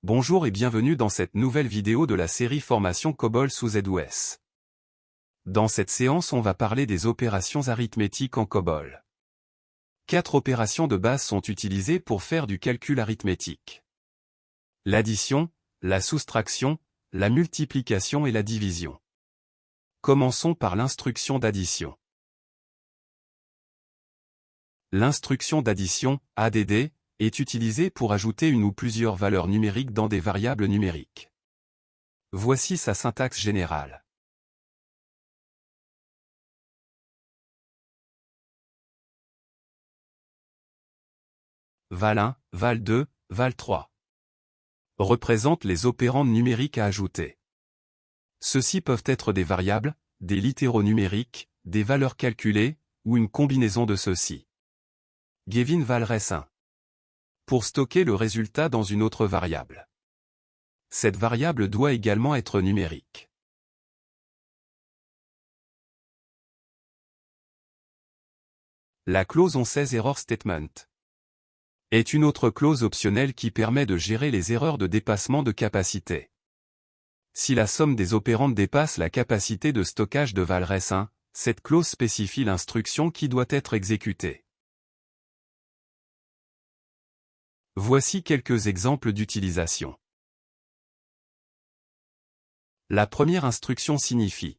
Bonjour et bienvenue dans cette nouvelle vidéo de la série Formation COBOL sous ZOS. Dans cette séance on va parler des opérations arithmétiques en COBOL. 4 opérations de base sont utilisées pour faire du calcul arithmétique. L'addition, la soustraction, la multiplication et la division. Commençons par l'instruction d'addition. L'instruction d'addition, ADD, est utilisée pour ajouter une ou plusieurs valeurs numériques dans des variables numériques. Voici sa syntaxe générale. Val1, Val2, Val3 représentent les opérandes numériques à ajouter. Ceux-ci peuvent être des variables, des littéraux numériques, des valeurs calculées, ou une combinaison de ceux-ci. Gavin Valres1. Pour stocker le résultat dans une autre variable. Cette variable doit également être numérique. La clause on-says error statement est une autre clause optionnelle qui permet de gérer les erreurs de dépassement de capacité. Si la somme des opérandes dépasse la capacité de stockage de Valres1, cette clause spécifie l'instruction qui doit être exécutée. Voici quelques exemples d'utilisation. La première instruction signifie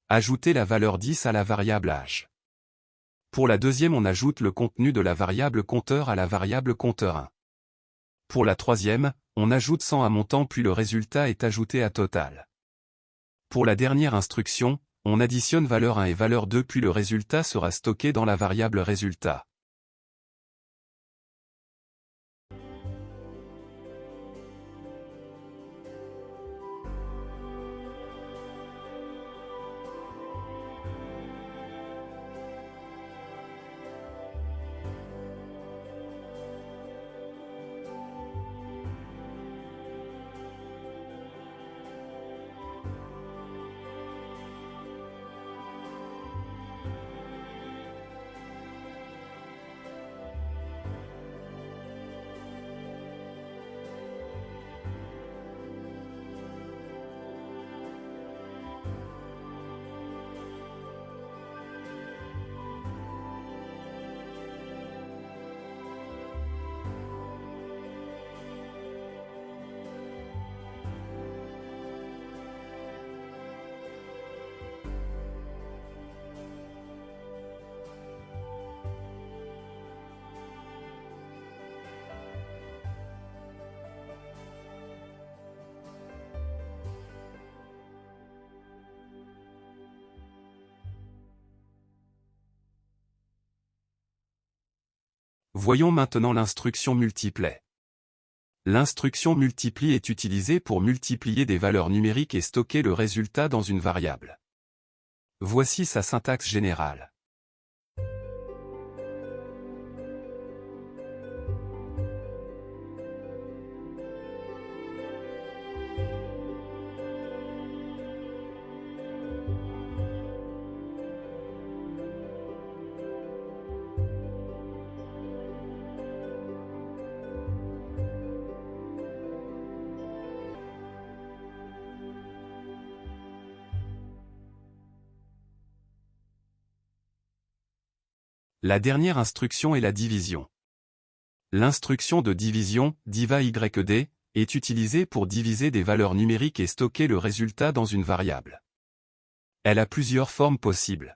ajouter la valeur 10 à la variable âge. Pour la deuxième on ajoute le contenu de la variable compteur à la variable compteur1. Pour la troisième, on ajoute 100 à montant puis le résultat est ajouté à total. Pour la dernière instruction, on additionne valeur 1 et valeur 2 puis le résultat sera stocké dans la variable résultat. Voyons maintenant l'instruction multiplet. L'instruction multiplie est utilisée pour multiplier des valeurs numériques et stocker le résultat dans une variable. Voici sa syntaxe générale. La dernière instruction est la division. L'instruction de division, diva-yd, est utilisée pour diviser des valeurs numériques et stocker le résultat dans une variable. Elle a plusieurs formes possibles.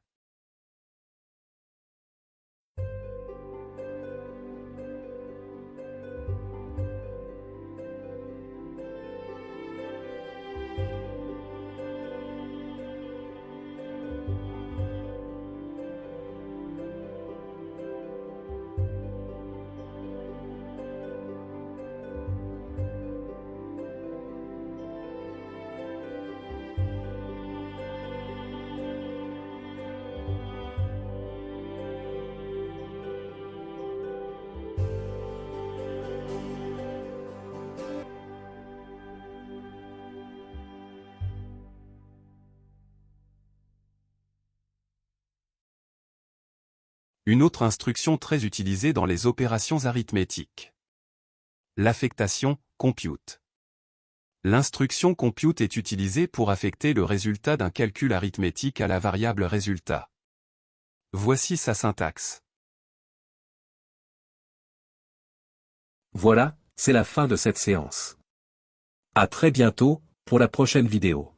Une autre instruction très utilisée dans les opérations arithmétiques. L'affectation, compute. L'instruction compute est utilisée pour affecter le résultat d'un calcul arithmétique à la variable résultat. Voici sa syntaxe. Voilà, c'est la fin de cette séance. À très bientôt, pour la prochaine vidéo.